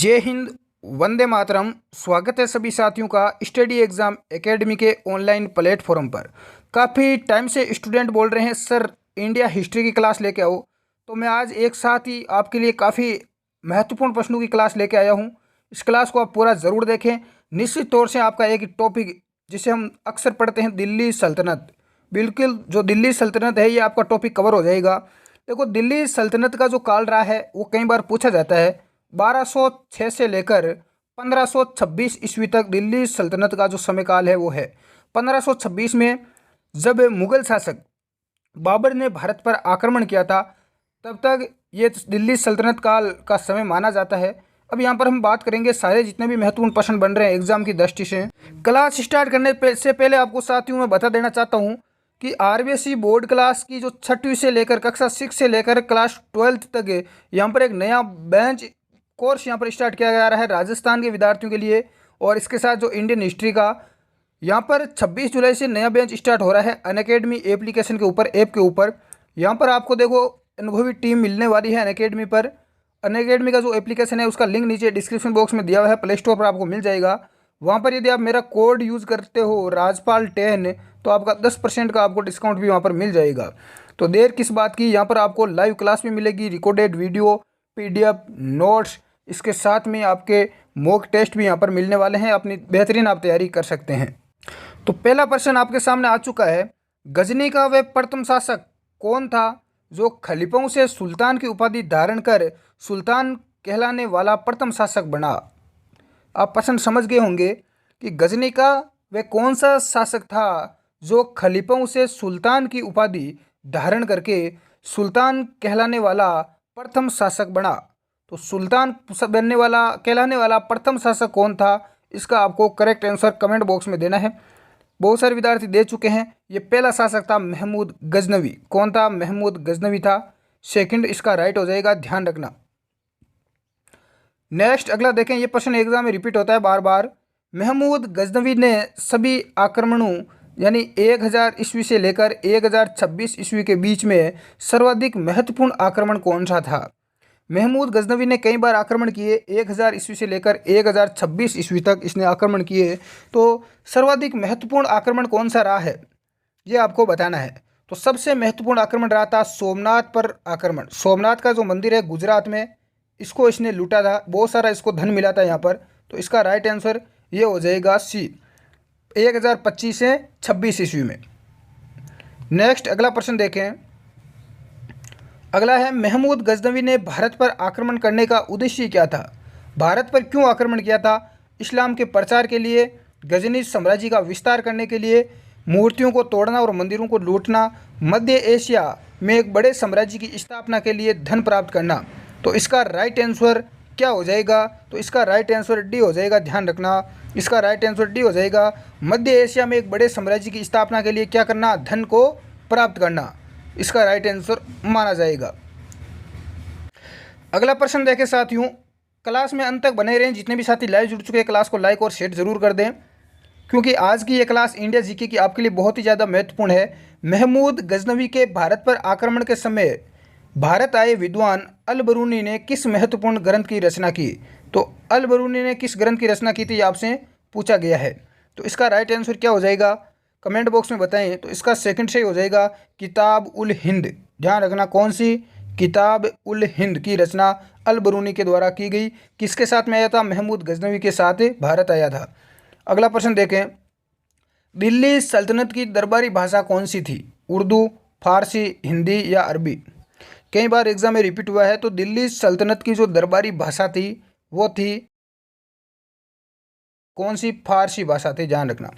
जय हिंद, वंदे मातरम। स्वागत है सभी साथियों का स्टडी एग्ज़ाम एकेडमी के ऑनलाइन प्लेटफॉर्म पर। काफ़ी टाइम से स्टूडेंट बोल रहे हैं सर इंडिया हिस्ट्री की क्लास लेके आओ, तो मैं आज एक साथ ही आपके लिए काफ़ी महत्वपूर्ण प्रश्नों की क्लास लेके आया हूँ। इस क्लास को आप पूरा ज़रूर देखें। निश्चित तौर से आपका एक टॉपिक जिसे हम अक्सर पढ़ते हैं, दिल्ली सल्तनत, बिल्कुल जो दिल्ली सल्तनत है ये आपका टॉपिक कवर हो जाएगा। देखो, दिल्ली सल्तनत का जो काल रहा है वो कई बार पूछा जाता है। 1206 से लेकर 1526 ईस्वी तक दिल्ली सल्तनत का जो समयकाल है वो है। 1526 में जब मुगल शासक बाबर ने भारत पर आक्रमण किया था, तब तक ये दिल्ली सल्तनत काल का समय माना जाता है। अब यहाँ पर हम बात करेंगे सारे जितने भी महत्वपूर्ण प्रश्न बन रहे हैं एग्जाम की दृष्टि से। क्लास स्टार्ट करने से पहले आपको साथियों मैं बता देना चाहता हूँ कि आरबीएसई बोर्ड क्लास की जो 6वीं से लेकर कक्षा 6 से लेकर क्लास 12th तक यहाँ पर एक नया बेंच कोर्स यहाँ पर स्टार्ट किया जा रहा है राजस्थान के विद्यार्थियों के लिए। और इसके साथ जो इंडियन हिस्ट्री का यहाँ पर 26 जुलाई से नया बेंच स्टार्ट हो रहा है अनअकैडमी एप्लीकेशन के ऊपर, ऐप के ऊपर। यहाँ पर आपको देखो अनुभवी टीम मिलने वाली है अनअकैडमी पर। अनअकैडमी का जो एप्लीकेशन है उसका लिंक नीचे डिस्क्रिप्शन बॉक्स में दिया हुआ है, प्ले स्टोर पर आपको मिल जाएगा। वहाँ पर यदि आप मेरा कोड यूज़ करते हो राजपाल10 तो आपका 10% का आपको डिस्काउंट भी वहाँ पर मिल जाएगा। तो देर किस बात की, यहाँ पर आपको लाइव क्लास भी मिलेगी, रिकॉर्डेड वीडियो, पीडीएफ, नोट्स, इसके साथ में आपके मॉक टेस्ट भी यहाँ पर मिलने वाले हैं। अपनी बेहतरीन आप तैयारी कर सकते हैं। तो पहला प्रश्न आपके सामने आ चुका है, गजनी का वह प्रथम शासक कौन था जो खलीफों से सुल्तान की उपाधि धारण कर सुल्तान कहलाने वाला प्रथम शासक बना। आप प्रश्न समझ गए होंगे कि गजनी का वह कौन सा शासक था जो खलीफों से सुल्तान की उपाधि धारण करके सुल्तान कहलाने वाला प्रथम शासक बना। तो सुल्तान बनने वाला कहलाने वाला प्रथम शासक कौन था, इसका आपको करेक्ट आंसर कमेंट बॉक्स में देना है। बहुत सारे विद्यार्थी दे चुके हैं। ये पहला शासक था महमूद गजनवी। कौन था? महमूद गजनवी था। सेकंड इसका राइट हो जाएगा, ध्यान रखना। नेक्स्ट अगला देखें, ये प्रश्न एग्जाम में रिपीट होता है बार बार। महमूद गजनवी ने सभी आक्रमणों यानी 1000 ईस्वी से लेकर 1026 ईस्वी के बीच में सर्वाधिक महत्वपूर्ण आक्रमण कौन सा था? महमूद गजनवी ने कई बार आक्रमण किए, 1000 ईस्वी से लेकर 1026 ईस्वी तक इसने आक्रमण किए। तो सर्वाधिक महत्वपूर्ण आक्रमण कौन सा रहा है ये आपको बताना है। तो सबसे महत्वपूर्ण आक्रमण रहा था सोमनाथ पर आक्रमण। सोमनाथ का जो मंदिर है गुजरात में, इसको इसने लूटा था, बहुत सारा इसको धन मिला था यहाँ पर। तो इसका राइट आंसर ये हो जाएगा सी, 1025 से 26 ईस्वी में। नेक्स्ट अगला प्रश्न देखें। अगला है, महमूद गजनवी ने भारत पर आक्रमण करने का उद्देश्य क्या था? भारत पर क्यों आक्रमण किया था? इस्लाम के प्रचार के लिए, गजनी साम्राज्य का विस्तार करने के लिए, मूर्तियों को तोड़ना और मंदिरों को लूटना, मध्य एशिया में एक बड़े साम्राज्य की स्थापना के लिए धन प्राप्त करना। तो इसका राइट आंसर क्या हो जाएगा? तो इसका राइट आंसर डी हो जाएगा, ध्यान रखना। इसका राइट आंसर डी हो जाएगा। मध्य एशिया में एक बड़े साम्राज्य की स्थापना के लिए क्या करना? धन को प्राप्त करना। इसका राइट आंसर माना जाएगा। अगला प्रश्न देखें साथियों। क्लास में अंत तक बने रहें। जितने भी साथी लाइव जुड़ चुके हैं क्लास को लाइक और शेयर जरूर कर दें, क्योंकि आज की ये क्लास इंडिया जीके की आपके लिए बहुत ही ज़्यादा महत्वपूर्ण है। महमूद गजनवी के भारत पर आक्रमण के समय भारत आए विद्वान अल बरूनी ने किस महत्वपूर्ण ग्रंथ की रचना की? तो अल बरूनी ने किस ग्रंथ की रचना की थी ये आपसे पूछा गया है। तो इसका राइट आंसर क्या हो जाएगा? कमेंट बॉक्स में बताएं। तो इसका सेकंड सही हो जाएगा, किताब उल हिंद। ध्यान रखना, कौन सी? किताब उल हिंद की रचना अल बरूनी के द्वारा की गई। किसके साथ में आया था? महमूद गजनवी के साथ भारत आया था। अगला प्रश्न देखें। दिल्ली सल्तनत की दरबारी भाषा कौन सी थी? उर्दू, फारसी, हिंदी या अरबी? कई बार एग्जाम में रिपीट हुआ है। तो दिल्ली सल्तनत की जो दरबारी भाषा थी वो थी कौन सी? फारसी भाषा थी, ध्यान रखना।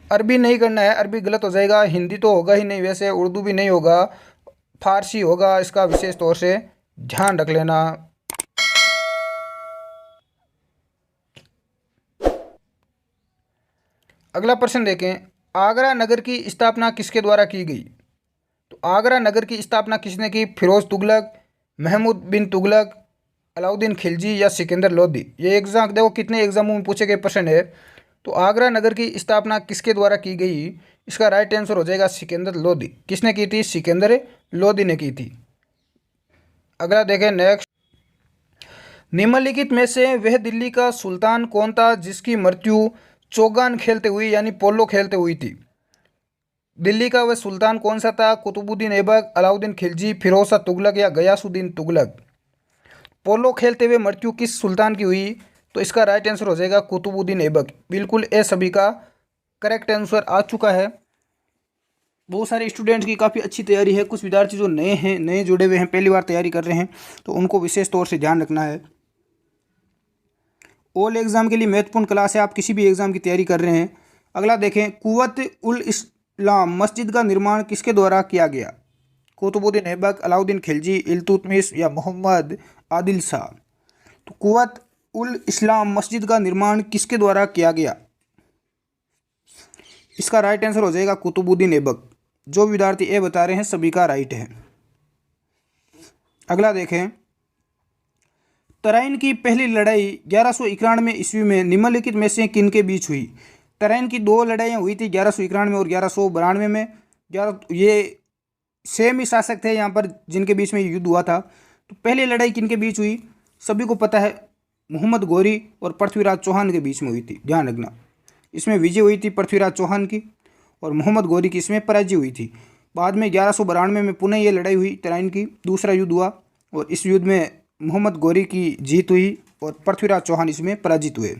अरबी नहीं करना है, अरबी गलत हो जाएगा। हिंदी तो होगा ही नहीं, वैसे उर्दू भी नहीं होगा, फारसी होगा इसका विशेष तौर से ध्यान रख लेना। अगला प्रश्न देखें। आगरा नगर की स्थापना किसके द्वारा की गई? तो आगरा नगर की स्थापना किसने की? फिरोज तुगलक, महमूद बिन तुगलक, अलाउद्दीन खिलजी या सिकंदर लोदी? ये एग्जाम देखो कितने एग्जामों में पूछे गए प्रश्न है। तो आगरा नगर की स्थापना किसके द्वारा की गई? इसका राइट आंसर हो जाएगा सिकंदर लोदी। किसने की थी? सिकंदर लोदी ने की थी। अगला देखें नेक्स्ट। निम्नलिखित में से वह दिल्ली का सुल्तान कौन था जिसकी मृत्यु चौगान खेलते हुई यानी पोलो खेलते हुई थी। दिल्ली का वह सुल्तान कौन सा था? कुतुबुद्दीन ऐबक, अलाउद्दीन खिलजी, फिरोज शाह तुगलक या गयासुद्दीन तुगलक। पोलो खेलते हुए मृत्यु किस सुल्तान की हुई? तो इसका राइट आंसर हो जाएगा कुतुबुद्दीन ऐबक। बिल्कुल ए सभी का करेक्ट आंसर आ चुका है। बहुत सारे स्टूडेंट्स की काफ़ी अच्छी तैयारी है। कुछ विद्यार्थी जो नए हैं, नए जुड़े हुए हैं, पहली बार तैयारी कर रहे हैं, तो उनको विशेष तौर से ध्यान रखना है। ऑल एग्ज़ाम के लिए महत्वपूर्ण क्लास है। आप किसी भी एग्ज़ाम की तैयारी कर रहे हैं। अगला देखें, कुव्वत उल इस्लाम मस्जिद का निर्माण किसके द्वारा किया गया? कुतुबुद्दीन ऐबक, अलाउद्दीन खिलजी, इल्तुतमिश या मोहम्मद आदिल शाह। तो कुव्वत उल इस्लाम मस्जिद का निर्माण किसके द्वारा किया गया? इसका राइट आंसर हो जाएगा कुतुबुद्दीन ऐबक। जो विद्यार्थी ए बता रहे हैं सभी का राइट है। अगला देखें, तराइन की पहली लड़ाई 1191 ईस्वी में निम्नलिखित में से किन के बीच हुई? तराइन की दो लड़ाइयाँ हुई थी, 1191 और 1192 में। ये सेम ही शासक थे यहाँ पर जिनके बीच में युद्ध हुआ था। तो पहली लड़ाई किन के बीच हुई? सभी को पता है, मोहम्मद गौरी और पृथ्वीराज चौहान के बीच में हुई थी। ध्यान रखना, इसमें विजय हुई थी पृथ्वीराज चौहान की और मोहम्मद गौरी की इसमें पराजय हुई थी। बाद में 1192 में पुनः ये लड़ाई हुई, तराइन की दूसरा युद्ध हुआ और इस युद्ध में मोहम्मद गौरी की जीत हुई और पृथ्वीराज चौहान इसमें पराजित हुए।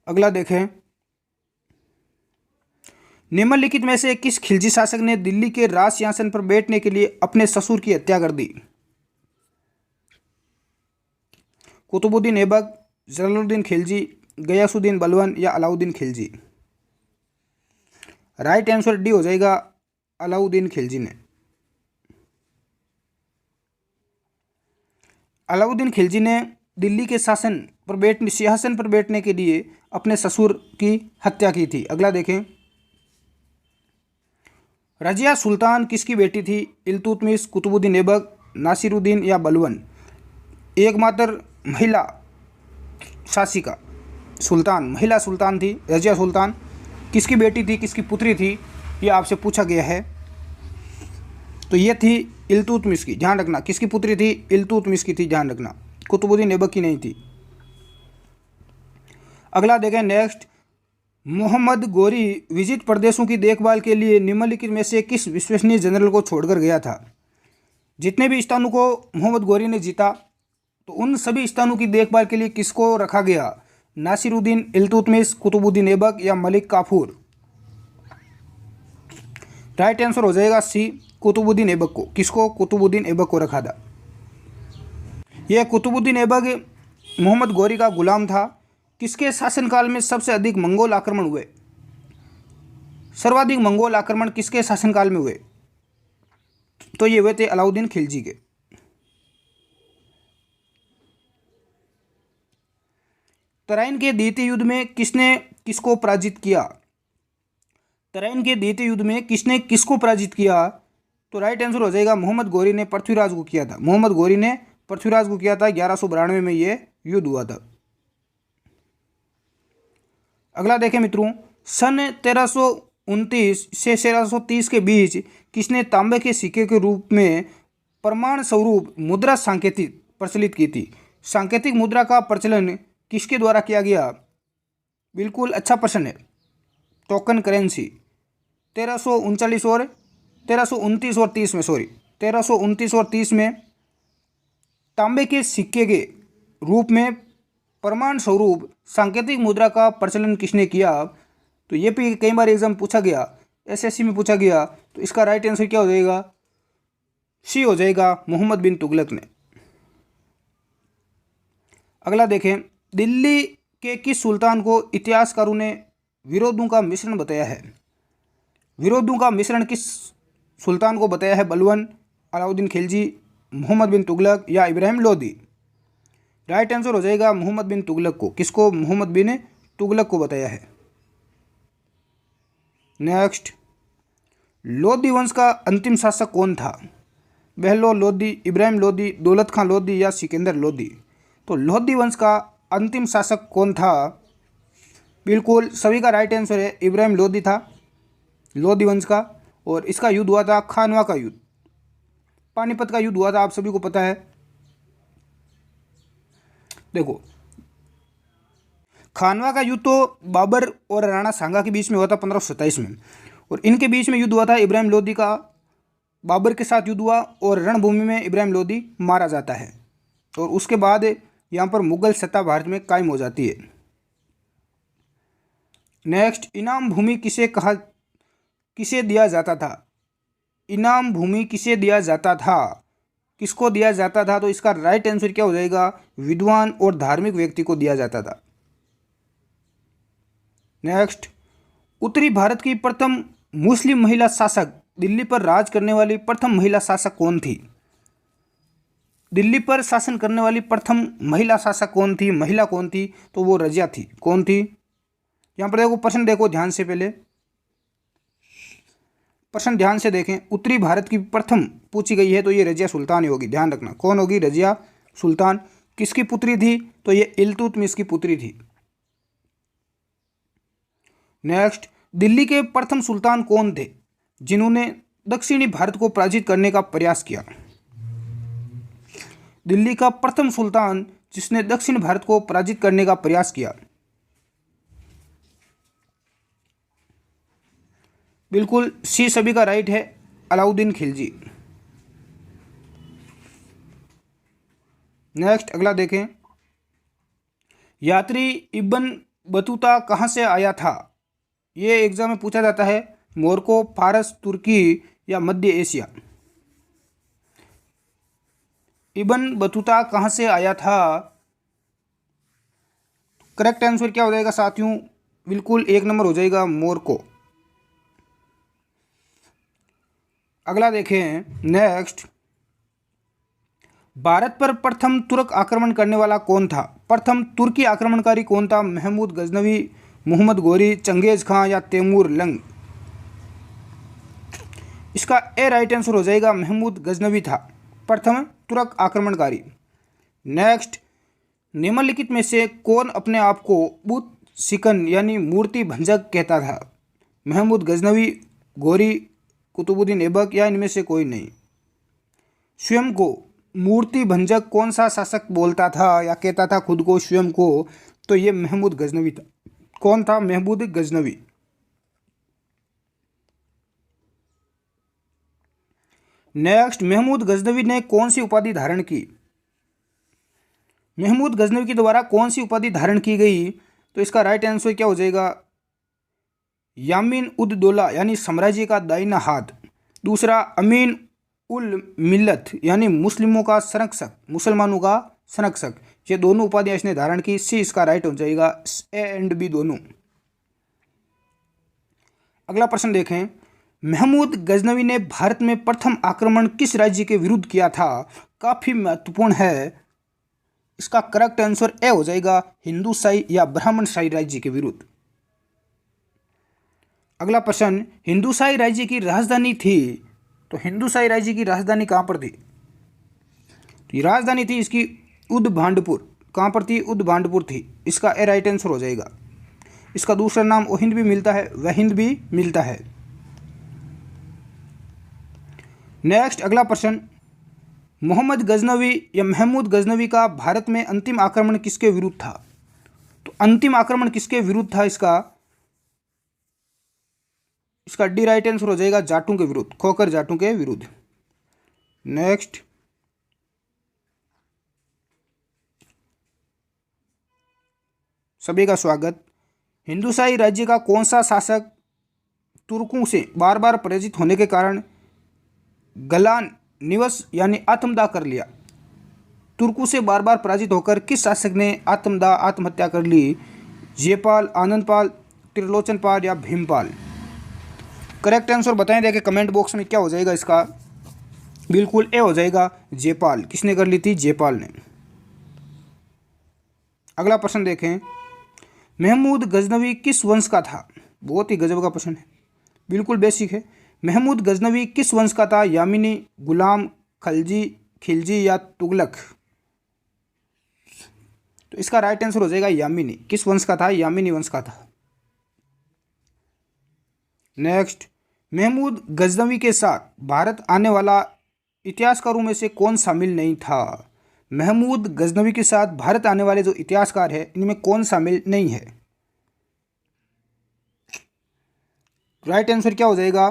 अगला देखें, निम्नलिखित में से किस खिलजी शासक ने दिल्ली के राज सिंहासन पर बैठने के लिए अपने ससुर की हत्या कर दी? कुतुबुद्दीन ऐबक, जलालुद्दीन खिलजी, गयासुद्दीन बलबन या Alauddin Khilji. Right answer D हो जाएगा अलाउद्दीन खिलजी ने। अलाउद्दीन खिलजी ने दिल्ली के सिंहासन पर बैठने के लिए अपने ससुर की हत्या की थी। अगला देखें, रजिया सुल्तान किसकी बेटी थी? इल्तुतमिश, कुतुबुद्दीन ऐबक, नासिरुद्दीन या बलबन। एकमात्र महिला शासिका सुल्तान, महिला सुल्तान थी रजिया सुल्तान। किसकी बेटी थी, किसकी पुत्री थी, ये आपसे पूछा गया है। तो ये थी इल्तुतमिश की। ध्यान रखना, किसकी पुत्री थी? इल्तुतमिश की थी। ध्यान रखना, कुतुबुद्दीन ऐबक की नहीं थी। अगला देखें, नेक्स्ट, मोहम्मद गौरी विजित प्रदेशों की देखभाल के लिए निम्नलिखित में से किस विश्वसनीय जनरल को छोड़कर गया था? जितने भी स्थानों को मोहम्मद गौरी ने जीता, तो उन सभी स्थानों की देखभाल के लिए किसको रखा गया? नासिरुद्दीन, इल्तुतमिश, कुतुबुद्दीन ऐबक या मलिक काफूर। राइट आंसर हो जाएगा सी, कुतुबुद्दीन ऐबक को। किसको? कुतुबुद्दीन ऐबक को रखा था। यह कुतुबुद्दीन ऐबक मोहम्मद गौरी का गुलाम था। किसके शासनकाल में सबसे अधिक मंगोल आक्रमण हुए? सर्वाधिक मंगोल आक्रमण किसके शासनकाल में हुए? तो ये हुए थे अलाउद्दीन खिलजी के। तराइन के द्वितीय युद्ध में किसने किसको पराजित किया? तराइन के द्वितीय युद्ध में किसने किसको पराजित किया? तो राइट आंसर हो जाएगा मोहम्मद गौरी ने पृथ्वीराज को किया था। मोहम्मद गौरी ने पृथ्वीराज को किया था। 1192 में ये युद्ध हुआ था। अगला देखें मित्रों, सन 1329 से 1330 के बीच किसने तांबे के सिक्के के रूप में प्रमाण स्वरूप मुद्रा सांकेतिक प्रचलित की थी? सांकेतिक मुद्रा का प्रचलन किसके द्वारा किया गया? बिल्कुल अच्छा प्रश्न है। टोकन करेंसी 1339 और 1329 और 30 में 1329 और 30 में तांबे के सिक्के के रूप में प्रमाण स्वरूप सांकेतिक मुद्रा का प्रचलन किसने किया? तो ये भी कई बार एग्जाम पूछा गया, एसएससी में पूछा गया। तो इसका राइट आंसर क्या हो जाएगा? सी हो जाएगा, मोहम्मद बिन तुगलक ने। अगला देखें, दिल्ली के किस सुल्तान को इतिहासकारों ने विरोधों का मिश्रण बताया है? विरोधों का मिश्रण किस सुल्तान को बताया है? बलबन, अलाउद्दीन खिलजी, मोहम्मद बिन तुगलक या इब्राहिम लोदी। राइट आंसर हो जाएगा मोहम्मद बिन तुगलक को। किसको? मोहम्मद बिन तुगलक को बताया है। नेक्स्ट, लोदी वंश का अंतिम शासक कौन था? बहलोल लोदी, इब्राहिम लोदी, दौलत खां लोदी या सिकंदर लोदी। तो लोदी वंश का अंतिम शासक कौन था? बिल्कुल सभी का राइट आंसर है, इब्राहिम लोदी था लोदी वंश का। और इसका युद्ध हुआ था खानवा का युद्ध, पानीपत का युद्ध हुआ था, आप सभी को पता है। देखो, खानवा का युद्ध तो बाबर और राणा सांगा के बीच में हुआ था 1527 में, और इनके बीच में युद्ध हुआ था इब्राहिम लोदी का। बाबर के साथ युद्ध हुआ और रणभूमि में इब्राहिम लोदी मारा जाता है, और उसके बाद यहाँ पर मुगल सत्ता भारत में कायम हो जाती है। नेक्स्ट, इनाम भूमि किसे दिया जाता था? इनाम भूमि किसे दिया जाता था, किसको दिया जाता था? तो इसका राइट आंसर क्या हो जाएगा? विद्वान और धार्मिक व्यक्ति को दिया जाता था। नेक्स्ट, उत्तरी भारत की प्रथम मुस्लिम महिला शासक, दिल्ली पर राज करने वाली प्रथम महिला शासक कौन थी? दिल्ली पर शासन करने वाली प्रथम महिला शासक कौन थी, महिला कौन थी? तो वो रजिया थी। कौन थी? यहाँ पर देखो, प्रश्न देखो ध्यान से, पहले प्रश्न ध्यान से देखें। उत्तरी भारत की प्रथम पूछी गई है तो ये रजिया सुल्तान ही होगी, ध्यान रखना। कौन होगी? रजिया सुल्तान। किसकी पुत्री थी? तो ये इल्तुतमिश की पुत्री थी। नेक्स्ट, दिल्ली के प्रथम सुल्तान कौन थे जिन्होंने दक्षिणी भारत को पराजित करने का प्रयास किया? दिल्ली का प्रथम सुल्तान जिसने दक्षिण भारत को पराजित करने का प्रयास किया, बिल्कुल सी सभी का राइट है, अलाउद्दीन खिलजी। नेक्स्ट, अगला देखें। यात्री इब्न बतूता कहाँ से आया था? ये एग्जाम में पूछा जाता है। मोरक्को, फारस, तुर्की या मध्य एशिया? इब्न बतूता कहाँ से आया था? करेक्ट आंसर क्या हो जाएगा साथियों? बिल्कुल 1 नंबर हो जाएगा, मोरक्को। अगला देखें। नेक्स्ट, भारत पर प्रथम तुर्क आक्रमण करने वाला कौन था? प्रथम तुर्की आक्रमणकारी कौन था? महमूद गजनवी, मोहम्मद गोरी, चंगेज खां या तैमूर लंग? इसका ए राइट आंसर हो जाएगा, महमूद गजनवी था प्रथम तुर्क आक्रमणकारी। नेक्स्ट, निम्नलिखित में से कौन अपने आप को बुत सिकन यानी मूर्ति भंजक कहता था? महमूद गजनवी, गोरी, कुतुबुद्दीन ऐबक या इनमें से कोई नहीं? स्वयं को मूर्ति भंजक कौन सा शासक बोलता था या कहता था खुद को, स्वयं को? तो ये महमूद गजनवी था। कौन था? महमूद गजनवी। नेक्स्ट, महमूद गजनवी ने कौन सी उपाधि धारण की? महमूद गजनवी के द्वारा कौन सी उपाधि धारण की गई? तो इसका राइट आंसर क्या हो जाएगा? यामीन उद दौला यानी साम्राज्य का दाहिना हाथ। दूसरा, अमीन उल मिल्लत यानी मुस्लिमों का संरक्षक, मुसलमानों का संरक्षक। ये दोनों उपाधियां इसने धारण की। सी इसका राइट हो जाएगा, ए एंड बी दोनों। अगला प्रश्न देखें। महमूद गजनवी ने भारत में प्रथम आक्रमण किस राज्य के विरुद्ध किया था? काफी महत्वपूर्ण है। इसका करेक्ट आंसर ए हो जाएगा, हिंदूशाही या ब्राह्मणशाही राज्य के विरुद्ध। अगला प्रश्न, हिंदूशाही राज्य की राजधानी थी, तो हिंदूशाही राज्य की राजधानी कहाँ पर थी? तो ये राजधानी थी इसकी उदभांडपुर। कहाँ पर थी? उदभांडपुर थी। इसका ए राइट आंसर हो जाएगा। इसका दूसरा नाम ओहिंद भी मिलता है, वहिंद भी मिलता है। नेक्स्ट, अगला प्रश्न, मोहम्मद गजनवी या महमूद गजनवी का भारत में अंतिम आक्रमण किसके विरुद्ध था? तो अंतिम आक्रमण किसके विरुद्ध था? इसका डी राइट आंसर हो जाएगा, जाटों के विरुद्ध, खोखर जाटों के विरुद्ध। नेक्स्ट, सभी का स्वागत। हिंदूशाही राज्य का कौन सा शासक तुर्कों से बार बार पराजित होने के कारण गलान निवस यानी आत्मदाह कर लिया? तुर्कों से बार बार पराजित होकर किस शासक ने आत्महत्या कर ली? जयपाल, आनंदपाल, त्रिलोचनपाल या भीमपाल? करेक्ट आंसर बताएं, देखें कमेंट बॉक्स में क्या हो जाएगा इसका? बिल्कुल ए हो जाएगा, जयपाल। किसने कर ली थी? जयपाल ने। अगला प्रश्न देखें। महमूद गजनवी किस वंश का था? बहुत ही गजब का प्रश्न है, बिल्कुल बेसिक है। महमूद गजनवी किस वंश का था? यामिनी, गुलाम, खिलजी या तुगलक? तो इसका राइट आंसर हो जाएगा यामिनी। किस वंश का था? यामिनी वंश का था। नेक्स्ट, महमूद गजनवी के साथ भारत आने वाला इतिहासकारों में से कौन शामिल नहीं था? महमूद गजनवी के साथ भारत आने वाले जो इतिहासकार हैं इनमें कौन शामिल नहीं है? राइट आंसर क्या हो जाएगा?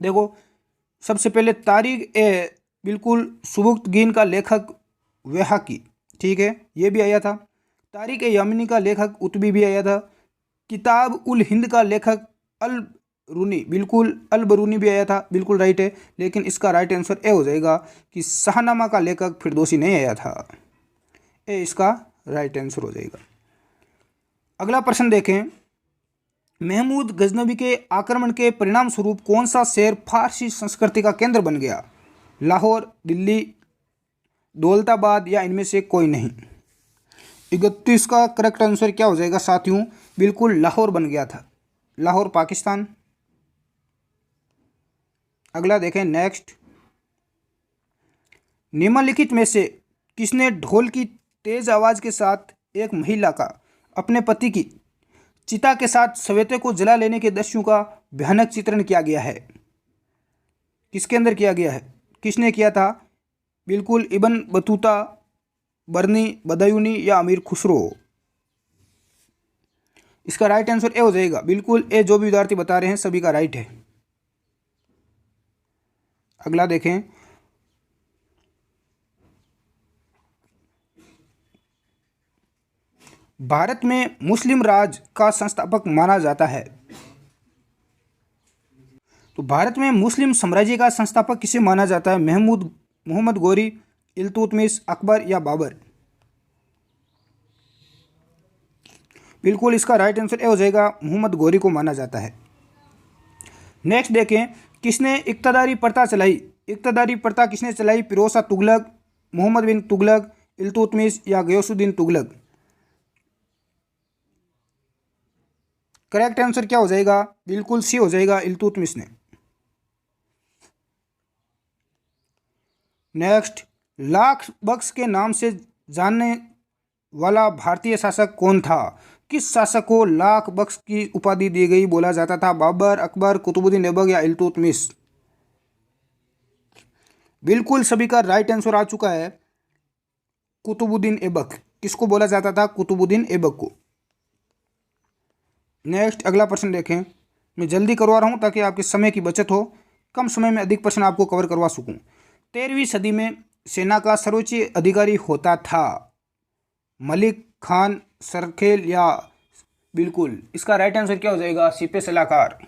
देखो, सबसे पहले तारिक ए बिल्कुल सुबुक्तगीन का लेखक वेहाकी, ठीक है, ये भी आया था। तारिक ए यमनी का लेखक उतबी भी आया था। किताब उल हिंद का लेखक अल रूनी, बिल्कुल अल बरूनी भी आया था, बिल्कुल राइट है। लेकिन इसका राइट आंसर ए हो जाएगा कि शाहनामा का लेखक फिरदौसी नहीं आया था। ए इसका राइट आंसर हो जाएगा। अगला प्रश्न देखें, महमूद गजनवी के आक्रमण के परिणाम स्वरूप कौन सा शहर फारसी संस्कृति का केंद्र बन गया? लाहौर, दिल्ली, दौलताबाद या इनमें से कोई नहीं? 31 का करेक्ट आंसर क्या हो जाएगा साथियों? बिल्कुल लाहौर बन गया था, लाहौर पाकिस्तान। अगला देखें, नेक्स्ट, निम्नलिखित में से किसने ढोल की तेज आवाज के साथ एक महिला का अपने पति की चिता के साथ सवेते को जला लेने के दृश्यों का भयानक चित्रण किया गया है? किसके अंदर किया गया है? किसने किया था? बिल्कुल इब्न बतूता, बरनी, बदायूनी या अमीर खुसरो? इसका राइट आंसर ए हो जाएगा, बिल्कुल ए। जो भी विद्यार्थी बता रहे हैं सभी का राइट है। अगला देखें, भारत में मुस्लिम राज का संस्थापक माना जाता है। तो भारत में मुस्लिम साम्राज्य का संस्थापक किसे माना जाता है? महमूद, मोहम्मद गौरी, इल्तुतमिश, अकबर या बाबर? बिल्कुल इसका राइट आंसर ए हो जाएगा, मोहम्मद गौरी को माना जाता है। नेक्स्ट देखें, किसने इक्तदारी प्रथा चलाई? इक्तदारी प्रथा किसने चलाई? फिरोज शाह तुगलक, मोहम्मद बिन तुगलक, इल्तुतमिश या गयासुद्दीन तुगलक? करेक्ट आंसर क्या हो जाएगा? बिल्कुल सी हो जाएगा, इल्तुतमिश ने। नेक्स्ट, लाख बख्श के नाम से जानने वाला भारतीय शासक कौन था? किस शासक को लाख बख्श की उपाधि दी गई, बोला जाता था? बाबर, अकबर, कुतुबुद्दीन ऐबक या इल्तुतमिश? बिल्कुल सभी का राइट आंसर आ चुका है, कुतुबुद्दीन ऐबक। किसको बोला जाता था? कुतुबुद्दीन ऐबक को। नेक्स्ट, अगला प्रश्न देखें। मैं जल्दी करवा रहा हूँ ताकि आपके समय की बचत हो, कम समय में अधिक प्रश्न आपको कवर करवा सकूँ। 13वीं सदी में सेना का सर्वोच्च अधिकारी होता था? मलिक, खान, सरखेल या? बिल्कुल इसका राइट आंसर क्या हो जाएगा? सिपह सलाहकार।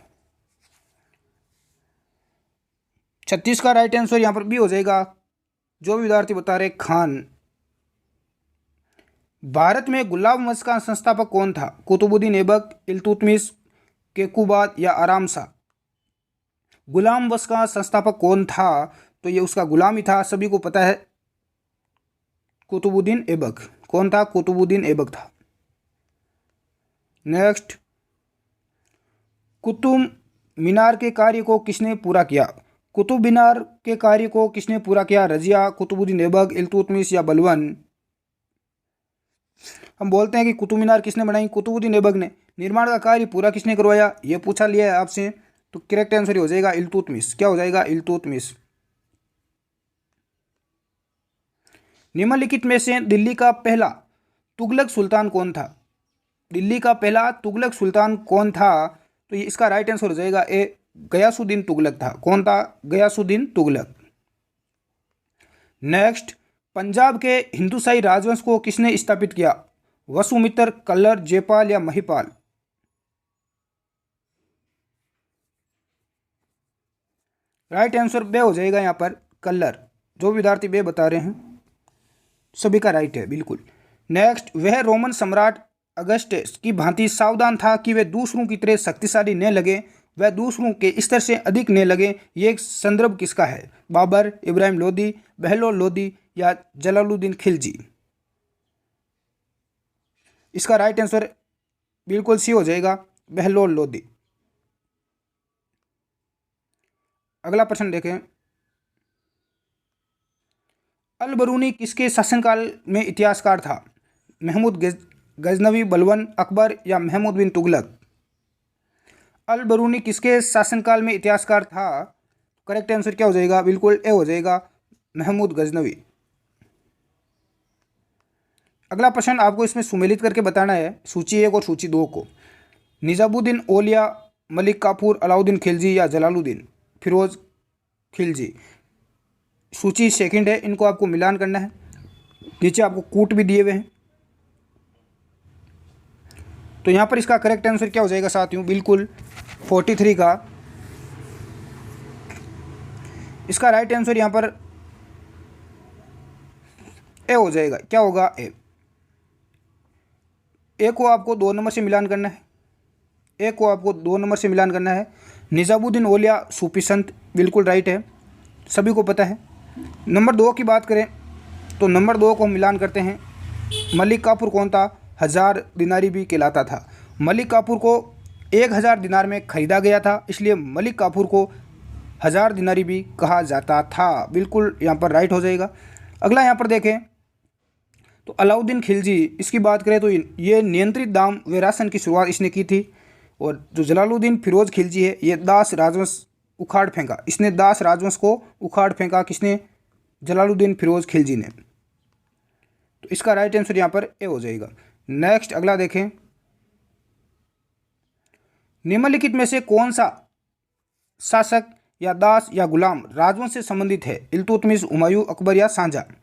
36 का राइट आंसर यहाँ पर भी हो जाएगा, जो भी विद्यार्थी बता रहे, खान। भारत में गुलाम वंश का संस्थापक कौन था? कुतुबुद्दीन ऐबक, इल्तुतमिश, केकुबाद या आराम शाह? गुलाम वंश का संस्थापक कौन था? तो ये उसका गुलाम ही था, सभी को पता है, कुतुबुद्दीन ऐबक। कौन था? कुतुबुद्दीन ऐबक था। नेक्स्ट, कुतुब मीनार के कार्य को किसने पूरा किया? कुतुब मीनार के कार्य को किसने पूरा किया? रजिया, कुतुबुद्दीन ऐबक, इल्तुतमिश या बलबन? हम बोलते हैं कि कुतुब मीनार किसने बनाई? कुतुबुद्दीन ऐबक ने। निर्माण का कार्य पूरा किसने करवाया? ये पूछा लिया है आपसे, तो करेक्ट आंसर हो जाएगा इल्तुतमिश। क्या हो जाएगा? इल्तुतमिश। निम्नलिखित में से दिल्ली का पहला तुगलक सुल्तान कौन था? दिल्ली का पहला तुगलक सुल्तान कौन था? तो ये इसका राइट आंसर हो जाएगा ए, गयासुद्दीन तुगलक था। कौन था? गयासुद्दीन तुगलक। नेक्स्ट, पंजाब के हिंदुशाही राजवंश को किसने स्थापित किया? वसुमित्र, कल्लर, जयपाल या महिपाल? राइट आंसर बे हो जाएगा यहाँ पर, कल्लर। जो विद्यार्थी बे बता रहे हैं सभी का राइट है, बिल्कुल। नेक्स्ट, वह रोमन सम्राट अगस्टस की भांति सावधान था कि वे दूसरों की तरह शक्तिशाली न लगे, वह दूसरों के स्तर से अधिक न लगे, ये एक संदर्भ किसका है? बाबर, इब्राहिम लोदी, बहलोल लोदी या जलालुद्दीन खिलजी? इसका राइट आंसर बिल्कुल सी हो जाएगा, बहलोल लोदी। अगला प्रश्न देखें, अल बरूनी किसके शासनकाल में इतिहासकार था? महमूद गजनवी, बलबन, अकबर या महमूद बिन तुगलक? अल बरूनी किसके शासनकाल में इतिहासकार था? करेक्ट आंसर क्या हो जाएगा? बिल्कुल ए हो जाएगा, महमूद गजनवी। अगला प्रश्न आपको इसमें सुमेलित करके बताना है सूची 1 और सूची 2 को। निजामुद्दीन औलिया, मलिक काफूर, अलाउद्दीन खिलजी या जलालुद्दीन फिरोज खिलजी। सूची सेकंड है, इनको आपको मिलान करना है। नीचे आपको कूट भी दिए हुए हैं। तो यहाँ पर इसका करेक्ट आंसर क्या हो जाएगा साथियों, बिल्कुल 43 का इसका राइट आंसर यहाँ पर ए हो जाएगा। क्या होगा, ए को आपको 2 नंबर से मिलान करना है। ए को आपको 2 नंबर से मिलान करना है। निजामुद्दीन औलिया सूफी संत, बिल्कुल राइट है, सभी को पता है। नंबर 2 की बात करें तो नंबर 2 को हम मिलान करते हैं। मलिक काफूर कौन था, 1000 दिनारी भी कहलाता था। मलिक काफूर को 1000 दिनार में खरीदा गया था, इसलिए मलिक काफूर को 1000 दिनारी भी कहा जाता था। बिल्कुल यहाँ पर राइट हो जाएगा। अगला यहाँ पर देखें तो अलाउद्दीन खिलजी, इसकी बात करें तो ये नियंत्रित दाम व राशन की शुरुआत इसने की थी। और जो जलालुद्दीन फिरोज खिलजी है, ये दास राजवंश उखाड़ फेंका, इसने दास राजवंश को उखाड़ फेंका। किसने, जलालुद्दीन फिरोज खिलजी ने। तो इसका राइट आंसर यहाँ पर ए हो जाएगा। नेक्स्ट अगला देखें, निम्नलिखित में से कौन सा शासक या दास या गुलाम राजवंश से संबंधित है, इल्तुतमिश, हुमायूं, अकबर या शाहजहां।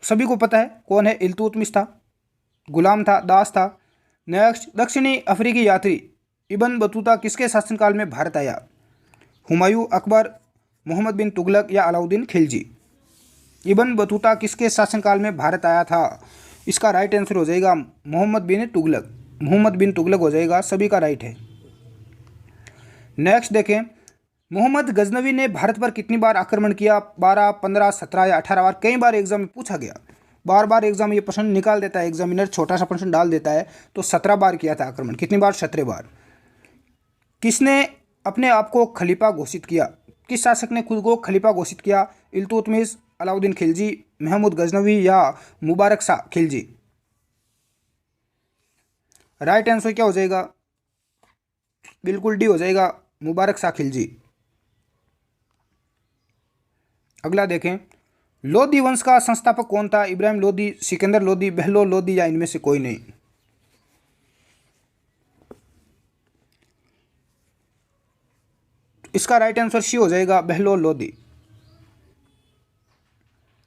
सभी को पता है कौन है, इल्तुतमिश था, गुलाम था, दास था। नेक्स्ट, दक्षिणी अफ्रीकी यात्री इब्न बतूता किसके शासनकाल में भारत आया, हुमायूं, अकबर, मोहम्मद बिन तुगलक या अलाउद्दीन खिलजी। इब्न बतूता किसके शासनकाल में भारत आया था, इसका राइट आंसर हो जाएगा मोहम्मद बिन तुगलक। मोहम्मद बिन तुगलक हो जाएगा, सभी का राइट है। नेक्स्ट देखें, मोहम्मद गजनवी ने भारत पर कितनी बार आक्रमण किया, 12, 15, 17 या 18 बार। कई बार एग्जाम में पूछा गया, बार बार एग्जाम ये प्रश्न निकाल देता है, एग्जामिनर छोटा सा प्रश्न डाल देता है। तो 17 बार किया था आक्रमण। कितनी बार, 17 बार। किसने अपने आप को खलीफा घोषित किया, किस शासक ने खुद को खलीफा घोषित किया, इल्तुतमिश, अलाउद्दीन खिलजी, महमूद गजनवी या मुबारक शाह खिलजी। राइट आंसर क्या हो जाएगा, बिल्कुल डी हो जाएगा, मुबारक शाह खिलजी। अगला देखें, लोदी वंश का संस्थापक कौन था, इब्राहिम लोदी, सिकंदर लोदी, बहलोल लोदी या इनमें से कोई नहीं। इसका राइट आंसर सी हो जाएगा, बहलोल लोदी।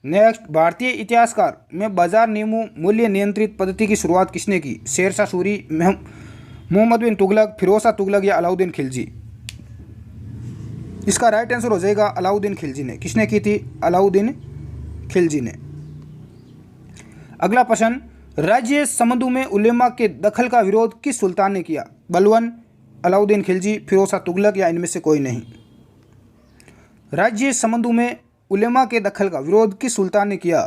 नेक्स्ट, भारतीय इतिहासकार में बाजार नियमों मूल्य नियंत्रित पद्धति की शुरुआत किसने की, शेरशाह सूरी, मोहम्मद बिन तुगलक, फिरोज शाह तुगलक या अलाउद्दीन खिलजी। इसका राइट आंसर हो जाएगा अलाउद्दीन खिलजी ने। किसने की थी, अलाउद्दीन खिलजी ने। अगला प्रश्न, राज्य संबंधों में उलेमा के दखल का विरोध किस सुल्तान ने किया, बलवन, अलाउद्दीन खिलजी, फिरोज शाह तुगलक या इनमें से कोई नहीं। राज्य संबंधों में उलेमा के दखल का विरोध किस सुल्तान ने किया,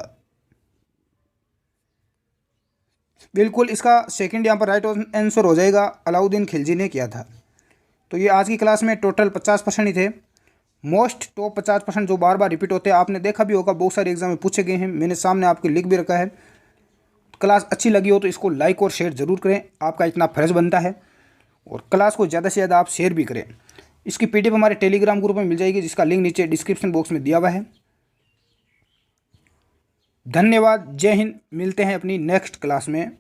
बिल्कुल इसका सेकंड यहाँ पर राइट आंसर हो जाएगा, अलाउद्दीन खिलजी ने किया था। तो ये आज की क्लास में टोटल 50% ही थे। मोस्ट टॉप 50% जो बार बार रिपीट होते हैं, आपने देखा भी होगा, बहुत सारे एग्जाम में पूछे गए हैं, मैंने सामने आपके लिख भी रखा है। क्लास अच्छी लगी हो तो इसको लाइक और शेयर ज़रूर करें, आपका इतना फर्ज बनता है। और क्लास को ज़्यादा से ज़्यादा आप शेयर भी करें। इसकी पीडीएफ हमारे टेलीग्राम ग्रुप में मिल जाएगी, जिसका लिंक नीचे डिस्क्रिप्शन बॉक्स में दिया हुआ है। धन्यवाद, जय हिंद, मिलते हैं अपनी नेक्स्ट क्लास में।